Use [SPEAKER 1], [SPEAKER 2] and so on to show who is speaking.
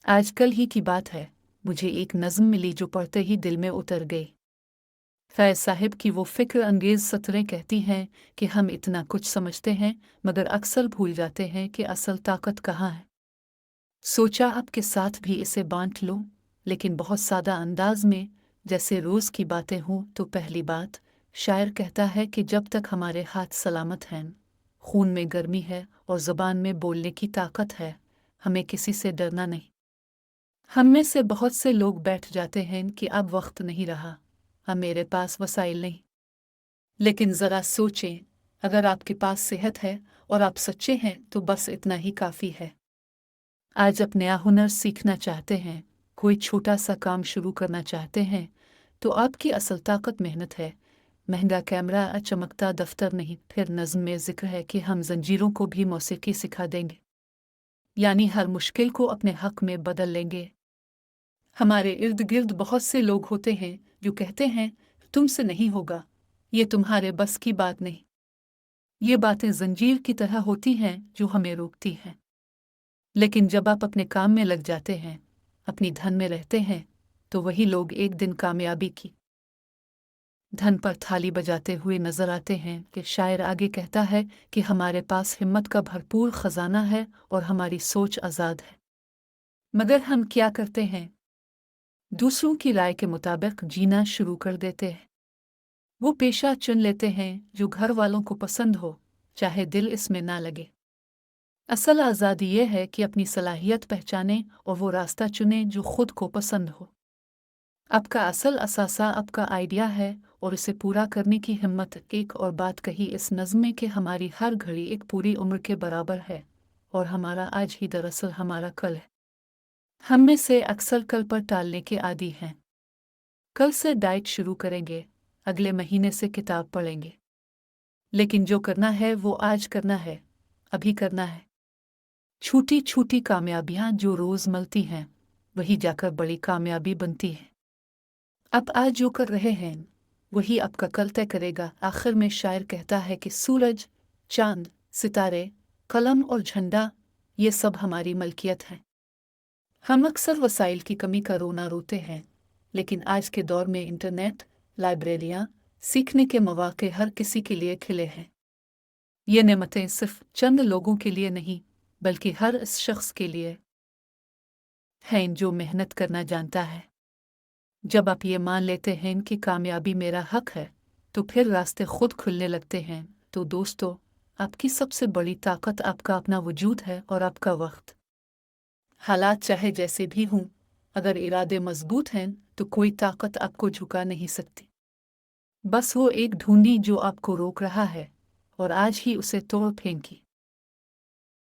[SPEAKER 1] आज कल ही की बात है, मुझे एक नज़्म मिली जो पढ़ते ही दिल में उतर गई। फैज़ साहिब की वो फ़िक्र अंगेज़ सतरें कहती हैं कि हम इतना कुछ समझते हैं मगर अक्सर भूल जाते हैं कि असल ताकत कहाँ है। सोचा आपके साथ भी इसे बांट लूं, लेकिन बहुत सादा अंदाज में, जैसे रोज़ की बातें हों। तो पहली बात, शायर कहता है कि जब तक हमारे हाथ सलामत हैं, खून में गर्मी है और ज़ुबान में बोलने की ताकत है, हमें किसी से डरना नहीं। हम में से बहुत से लोग बैठ जाते हैं कि अब वक्त नहीं रहा, अब मेरे पास वसाइल नहीं। लेकिन ज़रा सोचें, अगर आपके पास सेहत है और आप सच्चे हैं तो बस इतना ही काफ़ी है। आज आप नया हुनर सीखना चाहते हैं, कोई छोटा सा काम शुरू करना चाहते हैं, तो आपकी असल ताकत मेहनत है। महंगा कैमरा या चमकता दफ्तर नहीं। फिर नज़्म में जिक्र है कि हम जंजीरों को भी मौसीकी सिखा देंगे, यानी हर मुश्किल को अपने हक में बदल लेंगे। हमारे इर्द गिर्द बहुत से लोग होते हैं जो कहते हैं तुमसे नहीं होगा, ये तुम्हारे बस की बात नहीं। ये बातें जंजीर की तरह होती हैं जो हमें रोकती हैं। लेकिन जब आप अपने काम में लग जाते हैं, अपनी धन में रहते हैं, तो वही लोग एक दिन कामयाबी की धन पर थाली बजाते हुए नजर आते हैं। कि शायर आगे कहता है कि हमारे पास हिम्मत का भरपूर खजाना है और हमारी सोच आज़ाद है। मगर हम क्या करते हैं? दूसरों की राय के मुताबिक जीना शुरू कर देते हैं। वो पेशा चुन लेते हैं जो घर वालों को पसंद हो, चाहे दिल इसमें ना लगे। असल आज़ादी ये है कि अपनी सलाहियत पहचानें और वो रास्ता चुनें जो खुद को पसंद हो। आपका असल असासा आपका आइडिया है और इसे पूरा करने की हिम्मत। एक और बात कही इस नज़्म में कि हमारी हर घड़ी एक पूरी उम्र के बराबर है और हमारा आज ही दरअसल हमारा कल है। हम में से अक्सर कल पर टालने के आदी हैं। कल से डाइट शुरू करेंगे, अगले महीने से किताब पढ़ेंगे, लेकिन जो करना है वो आज करना है, अभी करना है। छोटी छोटी कामयाबियां जो रोज़ मिलती हैं, वही जाकर बड़ी कामयाबी बनती है। आप आज जो कर रहे हैं वही आपका कल तय करेगा। आखिर में शायर कहता है कि सूरज, चांद, सितारे, कलम और झंडा, ये सब हमारी मलकियत है। हम अक्सर वसाइल की कमी का रोना रोते हैं, लेकिन आज के दौर में इंटरनेट, लाइब्रेरियां, सीखने के मौके हर किसी के लिए खिले हैं। ये नेमतें सिर्फ चंद लोगों के लिए नहीं, बल्कि हर इस शख्स के लिए हैं जो मेहनत करना जानता है। जब आप ये मान लेते हैं कि कामयाबी मेरा हक है, तो फिर रास्ते खुद खुलने लगते हैं। तो दोस्तों, आपकी सबसे बड़ी ताकत आपका अपना वजूद है और आपका वक्त। हालात चाहे जैसे भी हों, अगर इरादे मजबूत हैं तो कोई ताकत आपको झुका नहीं सकती। बस वो एक ढूंढी जो आपको रोक रहा है और आज ही उसे तोड़ फेंकी।